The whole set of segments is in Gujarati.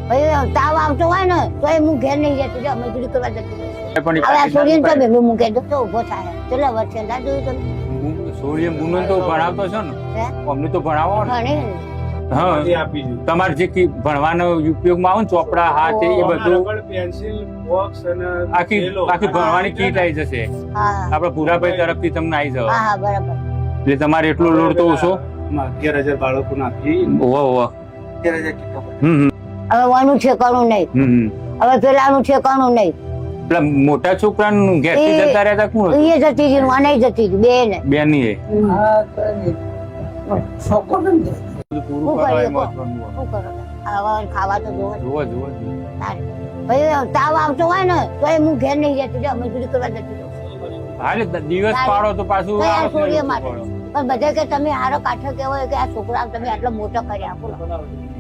ભાઈ તાવ આવતો હોય ને તો હું ઘેર નહીં જતી જો મજૂરી કરવા જતી પણ હવે આ છોડીને તો ભેગું મૂકે તો ઉભો થાય કેટલા વર્ષે ના જોયું તમે સૂર્ય મુનન તો ભણાવતો છો ને હે અમને તો ભણાવો ને ભણે હા તમારે જે ભણવાનો ઉપયોગમાં આવે ને ચોપડા હાથ એ બધું પેન્સિલ બોક્સ અને આખી ભણવાની કીટ આવી જશે હા આપડે પૂરાભાઈ તરફથી તમને આવી જવા હા હા બરાબર એટલે તમારે એટલો લોડ તો ઓછો 11,000 બાળકોને આપી ઓવા ઓવા 11,000 કિલો. હવે વાનું ઠેકાણું નહીં હવે પેલાનું ઠેકાણું નહીં પેલા મોટા છોકરાનું ઘેરથી જતા રહ્યા કોણ એ જતી હતી મને જતી હતી બે ને બેની એ શું પૂરું કરવા કરીએ એ મહત્વનું હોય. શું કરો હવે ખાવા તો જોવે જુઓ જુઓ તારે ભાઈ તાવ આવતો હોય ને તો હું ઘેર નહીં જતી જો મજૂરી કરવા જતી રહું. હા એટલે દિવસ પાડો તો પાછું તો આ આવશે છોડીએ ને માટે પાડો. પણ બધા કે તમે હારો કાઠો કેવો કે આ છોકરા તમે આટલો મોટો કર્યા આપો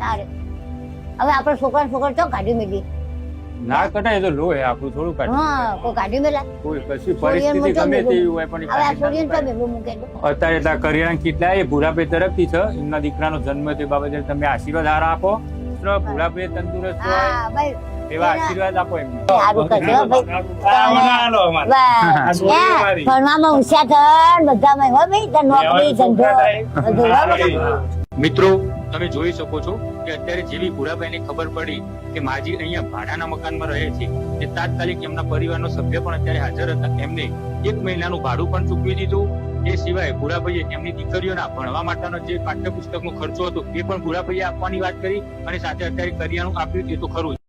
તારે હવે આપણે છોકરા તો કાઢી મેલી ના કટાય તો લો એ આપણું થોડું કાઢે હા કોઈ કાઢી મેલા કોઈ કશી પરિસ્થિતિ ગમે તેવી હોય પણ એ હવે આ કાઢી છોડીને તો નાખે. ભેગું મૂકે દો. અત્યારે ત્યાં કરિયાણા કેટલા એ ભૂરાભાઈ તરફથી છે એમના દીકરાનો જન્મ તે બાબતે તમે આશીર્વાદ હાર આપો તો ભૂરાભાઈ તંદુરસ્ત હોય હા ભાઈ એવા આશીર્વાદ આપો એમને સારું કરજો હો ભાઈ મને આલો અમારે. બસ. ભણવામાં હોશિયાર થન બધામાં હો ભાઈ તાર નોકરી ધંધો બધું હો બધા. મિત્રો તમે જોઈ શકો છો કે અત્યારે જેવી ભૂરાભાઈને ખબર પડી કે માજી અહીંયા ભાડાના મકાનમાં રહે છે તે તાત્કાલિક એમના પરિવારનો સભ્ય પણ અત્યારે હાજર હતા એમને 1 મહિનાનું ભાડું પણ ચૂકવી દીધું એ સિવાય ભૂરાભાઈએ એમની દીકરીઓના ભણવા માટેનો જે પાઠ્યપુસ્તકનો ખર્ચો હતો એ પણ ભૂરાભાઈએ આપવાની વાત કરી અને સાથે અત્યારે કરિયાણું આપ્યું એ તો ખરું જ.